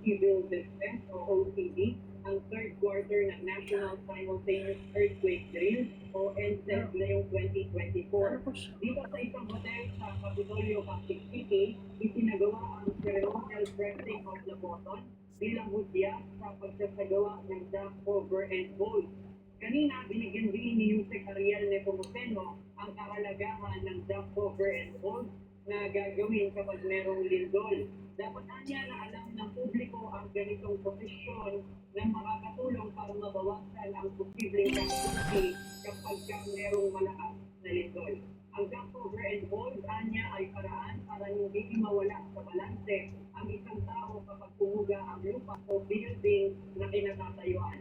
Civil Defense o OCD ang third quarter ng National Simultaneous Earthquake Drill o NSED ngayong 2024. Dito sa isang hotel sa Capitolio, Pasig City, isinagawa ang ceremonial pressing of the button bilang hudya sa pagsasagawa ng dam cover and hold. Kanina, binigyan din ni Yusek Ariel Nepomuceno ang kahalagahan ng dam cover and hold na gagawin kapag merong lindol. Dapat niya na alam ng publiko ang ganitong posisyon na makakatulong para mabawasan ang posibleng kasunti kapag merong malakas na lindol. Ang dam cover and hold niya ay paraan para hindi mawala sa balanse ang isang tao kapag pumuga ang lupa o building na kinatatayuan.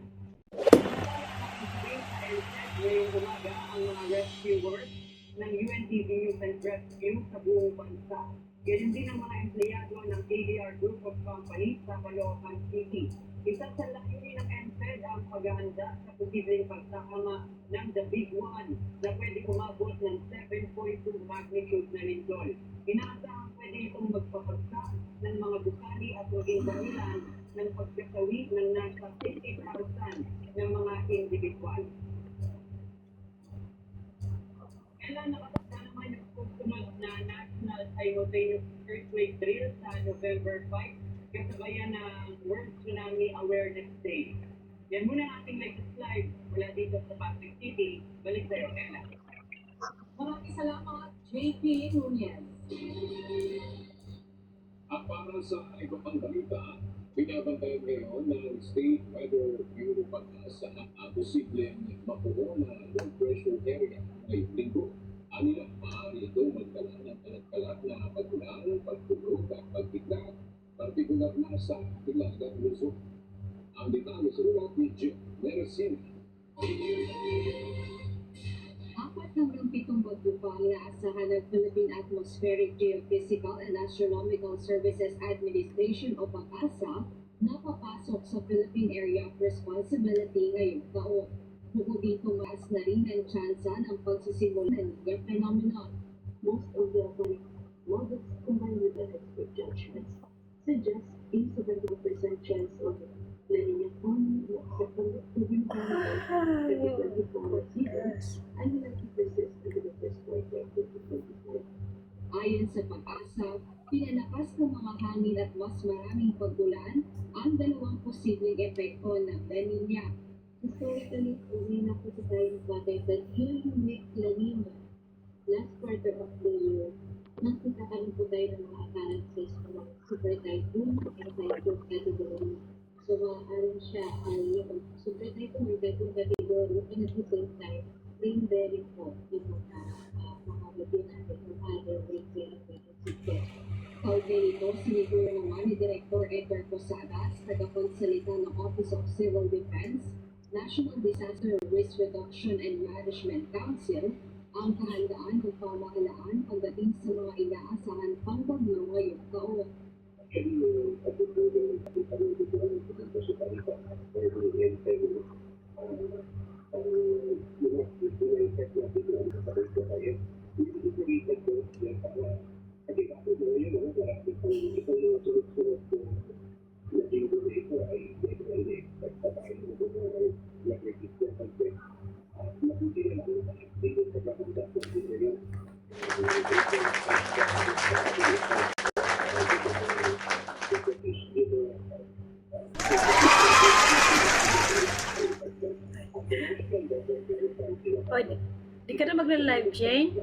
Ngayong umaga ang mga rescuers ng UNTV News and Rescue sa buong bansa. Ganyan din ang mga empleyado ng KDR Group of Companies sa Caloocan City. Isa sa layunin ng NSED ang paghahanda sa posibleng pagsakama ng The Big One na pwede umabot ng 7.2 magnitude na lindol. Inaasahang pwede itong magpapagsak ng mga gusali at maging dahilan ng pagkasawi ng nasa 50,000 ng mga individual. Kailan nakapagsa naman yung susunod na National Simultaneous Earthquake Drill sa November 5 kasabayan ng World Tsunami Awareness Day. Yan muna ang ating latest live mula dito sa Pasig City. Balik sa iyo, Ella. Maraming salamat, JP Nunez. At para sa iba pang balita, binabantayan ngayon ng State Weather Bureau pag-asa ang posibleng mapuno na low pressure area ngayong linggo. Anila, maaari ito magdala ng kalat-kalat na pagulan, pagtulog at pagbigla, partikular na sa Hilagang Luzon. Ang detalye sa ulat ni Jim Meresina. 4 hanggang 7 bagyo pa ang inaasahan ng Philippine Atmospheric Geophysical and Astronomical Services Administration o PAGASA na papasok sa Philippine Area of Responsibility ngayong taon. Bukod dito, mas na rin ang tsansa ng pagsisimula ng weather phenomenon. Most of the models combined with the expert judgments suggest a 70% chance of La Nina forming in September to be found in 2024 season and likely persist into the first quarter of 2025. Ayon sa PAGASA, pinalakas ng mga hangin at mas maraming pagulan ang dalawang posibleng epekto ng La Nina. Historically, may nakita tayong pattern that during La Nina, last quarter of the year, nakita ka rin po tayo ng mga occurrences ng mga super typhoon and typhoon category. So, maaaring siya ay yung super typhoon or typhoon category and at the same time, rain bearing po yung mga bagyo natin ng other rain bearing system. Kaugnay nito, siniguro naman ni Director Edgar Posadas, tagapagsalita ng Office of Civil Defense, National Disaster Risk Reduction and Management Council, ang kahandaan ng pamahalaan pagdating sa mga inaasahan pang bagyo ngayong taon. Oy, di ka na magla-live, Jane?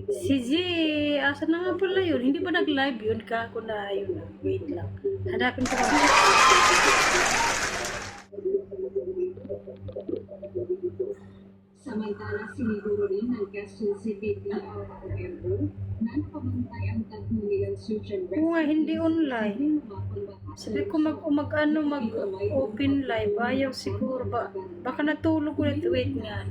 Si Z, asan na nga pala yun? Hindi ba nag-live yun? Kako na yun. Wait lang. Hanapin ko lang. Samantala, siniguro rin ng Quezon City DRRMO na nakabantay ang 3 nilang search and rescue. Oo nga, hindi online. Sabi ko mag-open live. Ayaw siguro ba? Baka natulog ulit. Wait nga.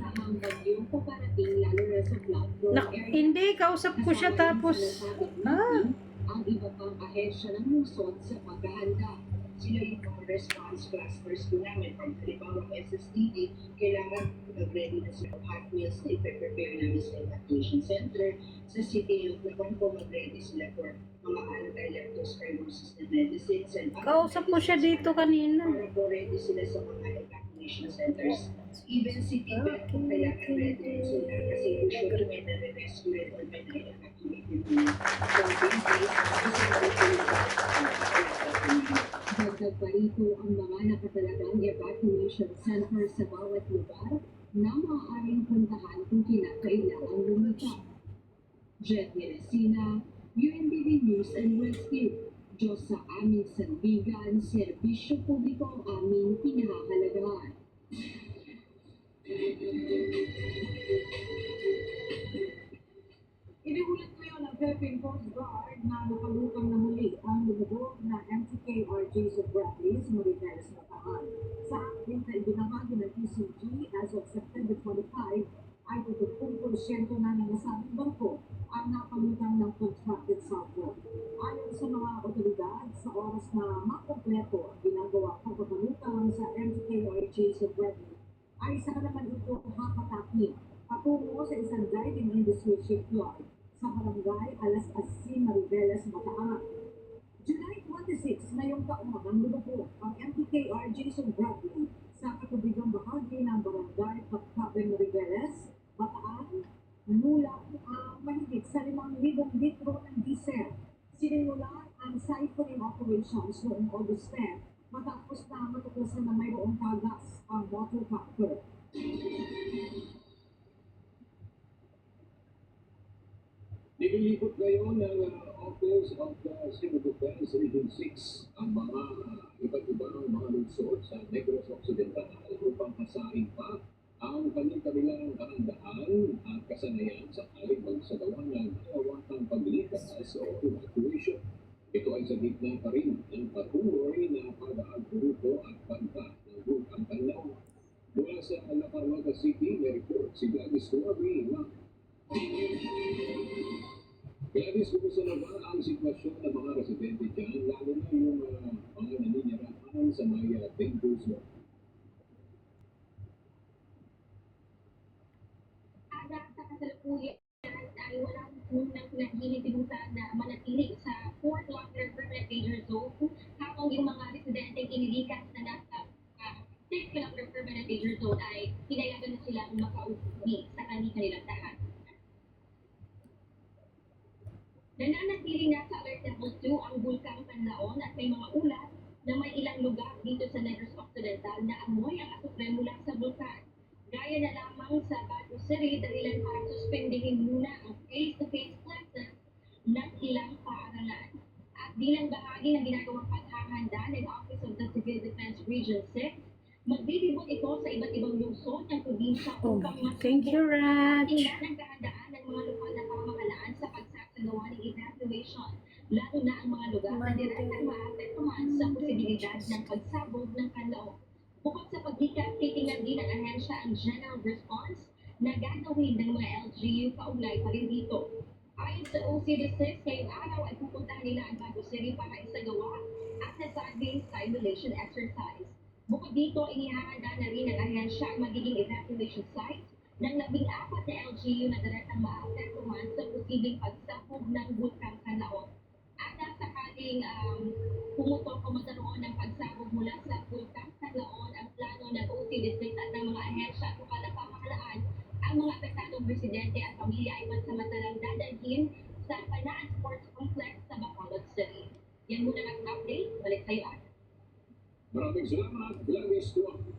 Hindi, kausap ko siya tapos. Ang iba pang ahensya ng lungsod sa paghahanda. Si sila yung mga response clusters po namin. From halimbawa SSTD, kailangan mag-ready na sila hot meals na ipe-prepare namin sa evacuation center. Sa City Health naman po mag-ready sila for mga anti-leptospirosis na medicines and other Kausap ko siya dito kanina. para po ready sila sa mga evacuation centers. Even City Vet po kailangan ready po sila kasi usually may nare-rescue rin or may na-evacuate din po. So, in case, kasi dagdag pa rito ang mga nakatalagang evacuation center sa bawat lugar na maaaring puntahan kung kinakailangang lumitaw. Jet Meresina, UNTV News and Rescue. Diyos sa aming sandigan, serbisyo publiko ang aming pinahahalagahan. Iniulat ngayon ng Philippine Coast Guard na nakalutang na muli ang lubog na MTK-RJ Sobralis Mariveles Bataan. Sa akin na ibinahagi ng PCG as of September 25, ay 30% na ng nasabing barko ang nakalutang ng constructed sulfur. Ayon sa mga otoridad, sa oras na makompleto ang ginagawa pagpapanutang sa MTK-RJ Sobralis, ay saka naman ito hakatakin patungo sa isang diving industry shipyard sa barangay Alas Asin, Mariveles, Bataan. July 26 ngayong taon ang lumubog ang MTK-RJ Sobralis sa katubigang bahagi ng barangay Kapkaben, Mariveles, Bataan, mula mahigit sa 5,000 litro ng diesel. Sinimulan ang siphoning operations noong August 10 matapos na matuklasan na mayroong tagas ang water tanker. Nililipot ngayon ng Office of the Civil Defense Region 6 ang mga iba't ibang mga lungsod sa Negros Occidental upang pasahin pa ang kanilang kahandaan at kasanayan sa kalibang sa gawa ng malawakang paglikas o evacuation. Ito ay sa gitna pa rin ng patuloy na pag-aagrupo at pagka ng Bukang Panlaw. Mula sa Lacarmaga City, may report si Gladys Suabi na Gladys, kumusta na ba ang sitwasyon ng mga residente dyan, lalo na yung mga naninirahan sa may Tengkos mo? Sa kasalukuyan ay walang unang pinahihintulutan na manatili sa 4-kilometer permanent danger zone habang yung mga residente inilikas na nasa 6-kilometer permanent danger zone ay pinayagan na silang makauwi sa kanilang tahan. Nananatili na sa alert level 2 ang Bulkang Panlaon at may mga ulat na may ilang lugar dito sa Negros Occidental na amoy ang asupre mula sa bulkan. Gaya na lamang sa Baguio City, dahilan para suspendingin muna ang face-to-face classes ng ilang paaralan. At bilang bahagi ng ginagawang paghahanda ng Office of the Civil Defense Region 6, magbibigod ito sa iba't ibang lungsod ng probinsya Oh, upang thank you, Raj. tingnan ang kahandaan ng mga lokal na pamahalaan sa pagsasagawa ng evacuation, lalo na ang mga lugar na direktang maapektuhan sa posibilidad ng pagsabog ng kanlaon. Bukod sa paglikas, titingnan din ng ahensya ang general response na gagawin ng mga LGU kaugnay pa rin dito. Ayon sa OCD6, ngayong araw ay pupuntahan nila ang Baguio City para isagawa ang nasabing simulation exercise. Bukod dito, inihahanda na rin ng ahensya ang magiging evacuation site ng 14 na LGU na direktang maapektuhan sa posibleng pagsabog ng Bulkang Kanlaon. At sakaling pumutok o magkaroon ng pagsabog mula sa Bulkang Kanlaon, ang plano ng OCD6 at ng mga ahensya at lokal na pamahalaan, ang mga apektadong residente at pamilya ay pansamantalang dadalhin sa Panaan Sports Complex sa Bacolod City. Yan muna ang update. Balik sa iyo, Ana. Maraming salamat, Gladys Suabi.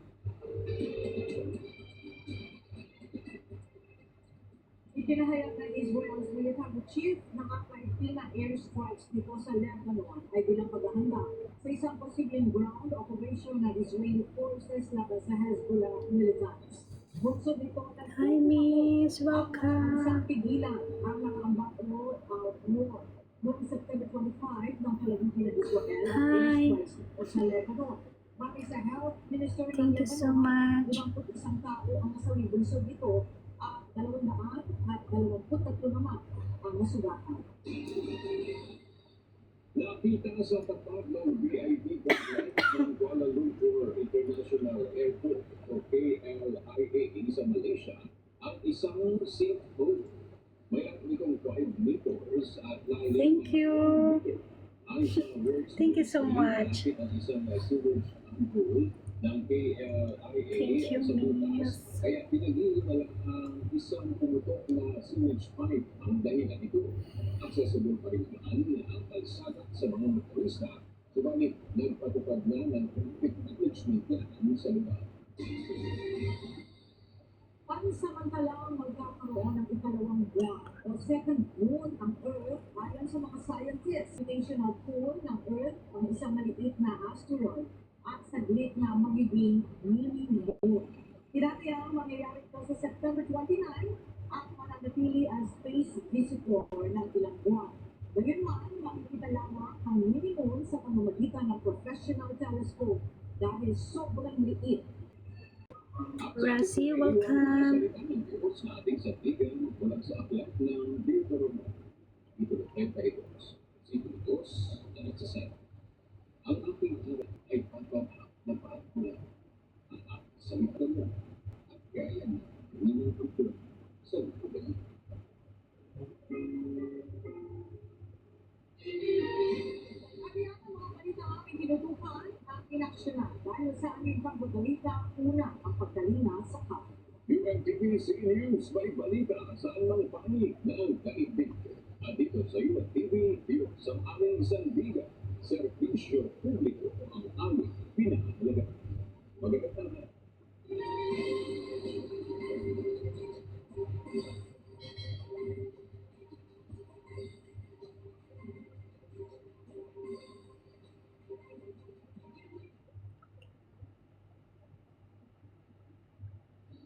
Ipinahayag ng Israel's military chief na ang Palestina airstrikes nito sa Lebanon ay bilang paghahanda sa isang posibleng ground operation ng Israeli forces laban sa Hezbollah militants. Bukso dito ng Hi, Miss. isang Welcome. pigilan ang nakaambak war noong September 25 ng kalabutan ng Israel at Hi. airstrikes sa Lebanon. Batay sa Health Ministry ng Thank you so Lebanon, much. 51 tao ang nasawi bunsod nito at 223 naman ang nasugatan. Nakita sa tapat ng VIP complex siya ang isang CFO. Mayroon itong 5 meters at lalim Thank you. ang isang works. Thank you so much. Ang isang sewage pool ng KLIA Thank you, sa butas. Miss. Kaya pinag-iinala ang isang pumutok na sewage pipe ang dahilan nito. Accessible pa rin naman ang kalsada sa mga motorista. Subalit, nagpatupad na ng traffic management plan sa lugar. Pansamantalang magkakaroon ng ikalawang buwan o second moon ang Earth ayon sa mga scientists. Gravitational pull ng Earth ang isang maliit na asteroid at saglit na magiging mini-moon. Tinatayang mangyayari ito sa September 29 at mananatili ang space visitor ng ilang buwan. Gayunman, makikita lamang ang mini-moon sa pamamagitan ng professional telescope dahil sobrang liit. Rosie, welcome. Sa ating sandigan mula sa aklat ng Deuteronomy. Deuteronomy 32, versículo 2 na nagsasabi, ang ating aral ay pagpapak na paatula ang aking salita mo at gaya na ninangkulang sa lugar. At yan ang mga balita aming tinutukan at inaksyonan dahil sa aming pagbabalita, una ang pagkalina sa kapwa. UNTV News may balita sa anong panig ng kaibig. At dito sa UNTV, dito sa aming sandigan, serbisyo publiko ang aming pinahalaga. Magandang na.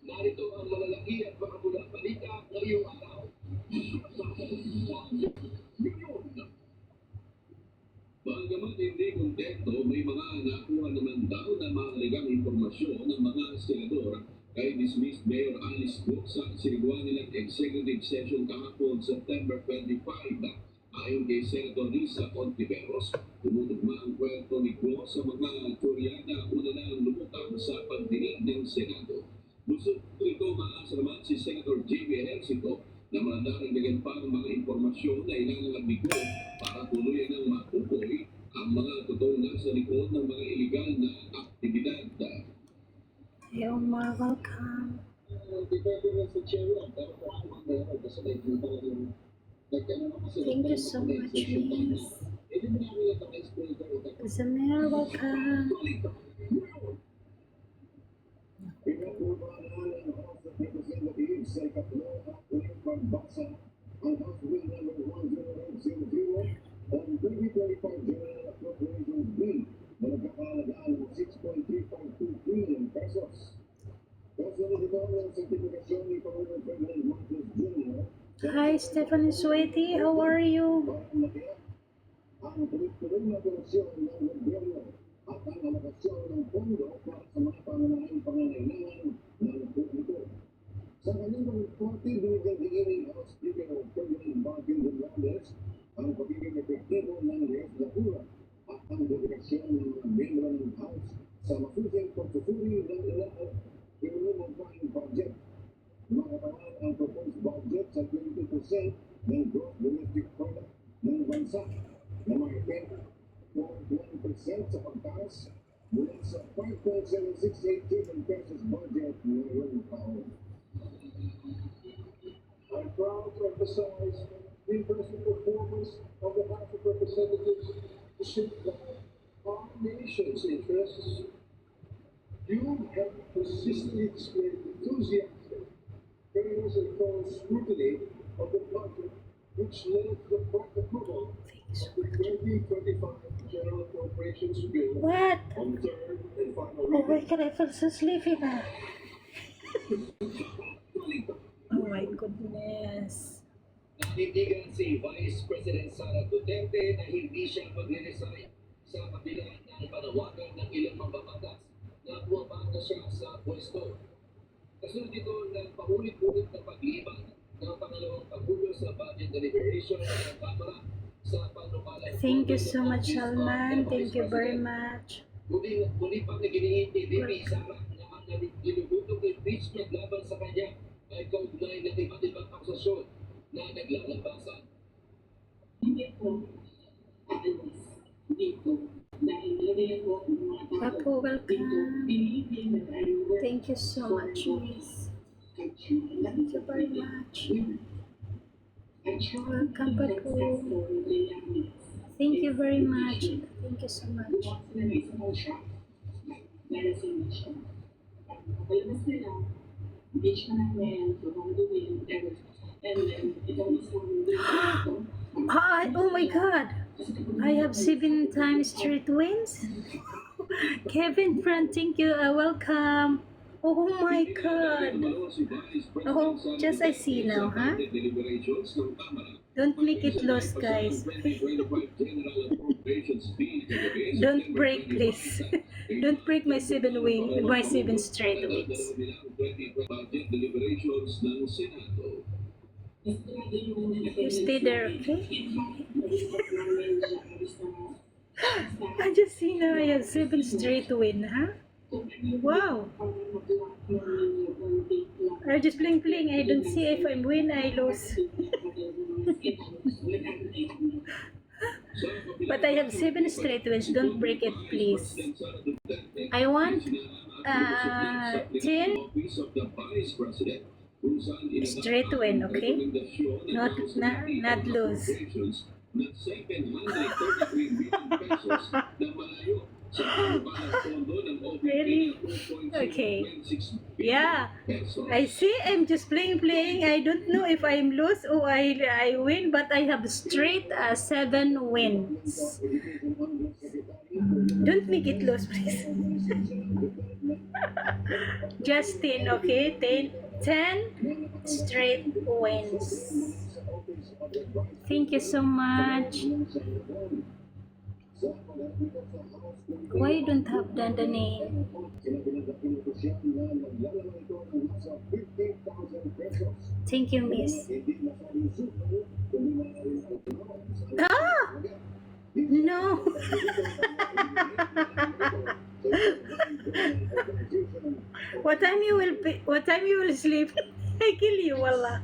Narito ang malalaki at makamulang balita ngayong araw. Bagamat hindi kontento, may mga nakuha naman daw na mahalagang impormasyon ng mga senador kay dismissed Mayor Alice Go sa siniguan nilang executive session kahapon September 25. Ayon kay Senator Risa Ontiveros, tumutugma ang kwento ni Go sa mga Koreana una na lumutang sa pagdinig ng Senado. Gusto ito maasa naman si Senator J.B. Ejercito na mandaragdagan pa ng mga informasyon na ilalagay ni Go para tuluyan ng matukoy ang mga totoong nasa likod ng mga iligal na aktibidad. You're more welcome. Thank you so much, Miss. Zamir, welcome. Pinagkubanan ng House of Representatives sa ikatlo at ulit pagbasa ang House Bill No. 10800 on 2025 General Appropriations Bill na nagkakahalagaan ng 6.352 trillion pesos. Kasunod ito ng sertifikasyon ni Pangulong Ferdinand Marcos Jr. Hi, Stephanie Sweetie. How are you? Ang tuloy-tuloy na operasyon ng gobyerno at ang alokasyon ng pondo para sa mga pangunahing pangangailangan ng publiko. Sa kanyang pagpapati, binigyan din ni House Speaker Ferdinand Marcos Romualdez ang pagiging epektibo ng legislatura at ang dedikasyon ng mga miyembro ng House sa masusing pagsusuri ng ilang pinumungkaing budget. Makatawan ang proposed budget sa 20% ng gross domestic product ng bansa na mahigit 1% sa pagtaas mula sa 5.768 trillion pesos budget ngayong taon. I'm proud to emphasize the impressive performance of the House of Representatives to safeguard our nation's interests. You have consistently displayed enthusiasm, fairness, and thorough scrutiny of the budget, which led to the prompt approval of the 2025 General Appropriations Bill What? on third and final Oh my reading. God, I feel so sleepy na. Oh my goodness. Nanindigan si Vice President Sara Duterte na hindi siya magre-resign sa kabila ng panawagan ng ilang mambabatas na bumaba na siya sa pwesto. Kasunod ito ng paulit-ulit na pagliban ng pangalawang paggulo sa budget deliberation ng Kamara sa panukalang. Thank you so much, Salman. Thank you very much. Muli pang naginihin ni VP Sara na ang ginugutok ng impeachment laban sa kanya ay kaugnay ng iba't ibang akusasyon na naglalabasan. Hindi po aalis dito dahil nalagay po ng mga tao Ako, dito welcome. believing that I work Thank you so much, Miss. at try Thank you very much. at try Welcome, to be Papu. successful with the young Thank you very much. Thank you so much. once na may isang siya darating na siya. Kapalabas nila, beach ka namin, from the wind, and then itong isang dito. Oh my God! I have 7 times straight wins. Kevin Fran, thank you. Welcome. Oh my God! Oh, just I see now, huh? Don't make it lost, guys. Don't break, please. Don't break my 7 win, my 7 straight wins. You stay there, okay? I just see now I have 7 straight win, huh? Wow! I'm just playing. I don't see if I win, I lose. But I have 7 straight wins. Don't break it, please. I want 10 straight win, okay? Not lose. Really? Okay. Yeah. I see. I'm just playing. I don't know if I'm lose or I win, but I have straight 7 wins. Don't make it lose, please. Just 10, okay? 10 straight wins. Thank you so much. Why you don't have done the name? Thank you, Miss. Ah! No. What time you will sleep? I kill you, wallah.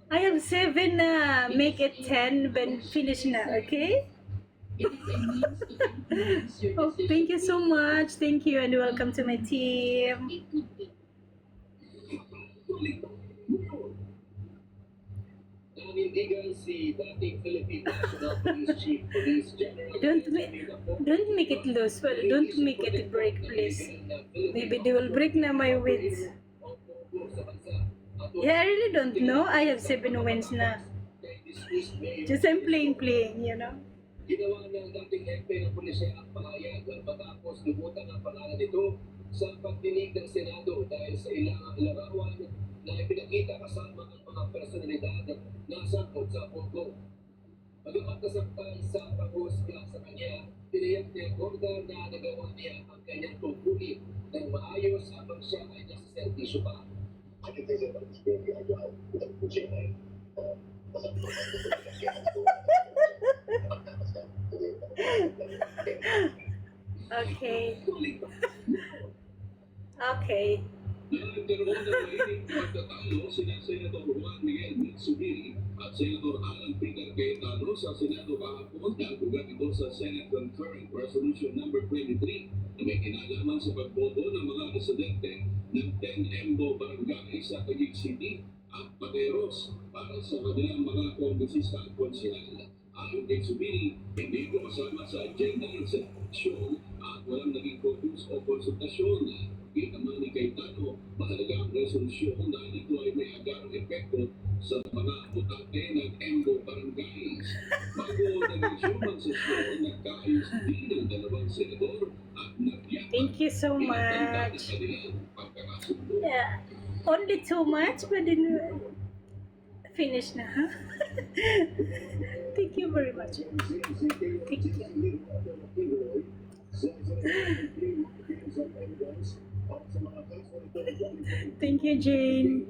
I have 7, make it 10, then finish na, okay? Oh, thank you so much. Thank you and welcome to my team. Nanindigan si dating Philippine National Police Chief Police General Don't make it loose. Well, don't make it break, please. Maybe they will break na my wins. Yeah, I really don't know. I have 7 wins na. Just I'm playing, you know. Ginawa ng dating hepe ng pulisya ang pahayag matapos libutan ang pangalan nito sa pagdinig ng Senado dahil sa ilang larawan na ipinakita kasama ang mga personalidad na sangkot sa pogo. Pagkamat kasangkay sa paghusga sa kanya, tiniyak ni Gorda na nagawa niya ang kanyang tungkulin ng maayos habang siya ay nasa servisyo pa. Okay. Okay. Nagkaroon ng mainit pagtatalo sina Senator Juan Miguel Mitsubiri at Senator Alan Peter Cayetano sa Senado kahapon dahil ugat ito sa Senate Concurrent Resolution number 23 na may kinalaman sa pagboto ng mga residente ng 10 Embo Barangay sa Taguig City at Pateros para sa kanilang mga kongresista at konsehal. Ayon kay Subiri, hindi ko kasama sa agenda ng sesyon at walang naging focus o konsultasyon. Naman ni Cayetano, mahalaga ang resolusyon dahil ito ay may agarang epekto sa mga mutante ng Embo Barangays. Bago nag-resume ang sesyon, nagkaayos din ang dalawang senador at nagyaman. Thank you so much. Yeah. Only 2 months, but then finish na, huh? Thank you very much. Thank you. Thank you, Jane.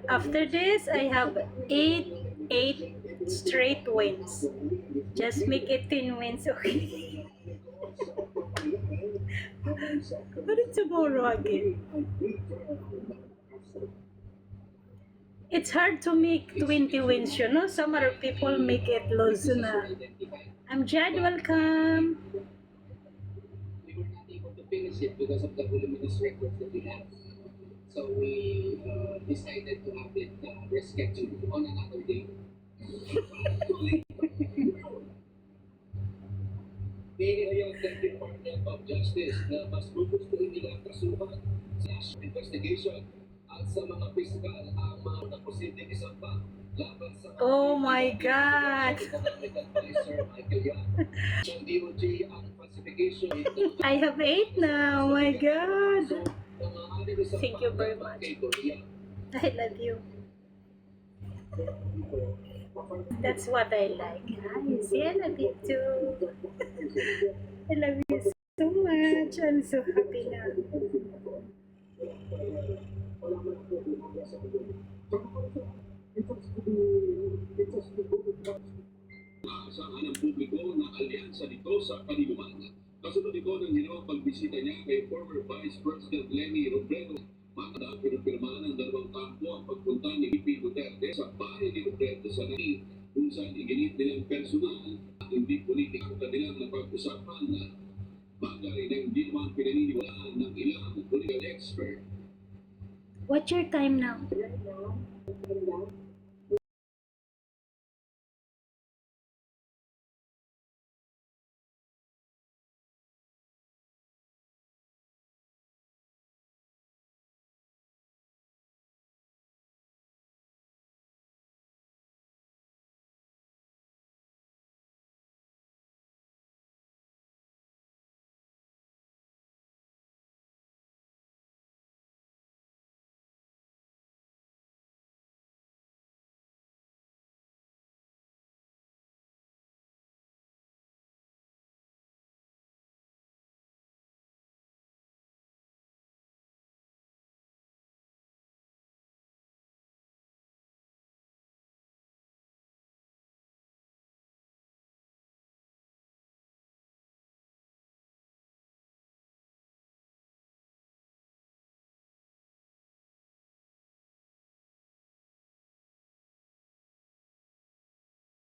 After this, I have 8 straight wins. Just make it 10 wins, okay? But it's tomorrow again. It's hard to make 20 wins, you know. Some other people make it lose na. I'm Jad, welcome. We were not able to finish it because of the voluminous records that we have. So we decided to have it rescheduled on another day. Pinahayag ng Department of Justice na mas gugustuhin nila kasuhan sa national investigation at sa mga piskal ang mga posibleng isampa laban sa Oh my God. Economic Advisor Michael Yang. Ng DOJ ang classification I have 8 now. Oh my God. ng mga anim sa Thank you very much. kay Korea. I love you. That's what I like. Ah, you see, I love you too. I love you so much. I'm so happy now. Naasahan ng publiko na alyansa nito sa kanilumang. Kasunod ito ng ginawang pagbisita niya kay former Vice President Leni Robredo. Makadang pinupirmahan ng dalawang kampo ang pagpunta ni VP Duterte sa bahay ni Robredo sa Nani, kung saan iginit nilang personal at hindi politik ang kanilang napag-usapan na bagay na hindi naman pinaniniwalaan ng ilang political expert. What's your time now?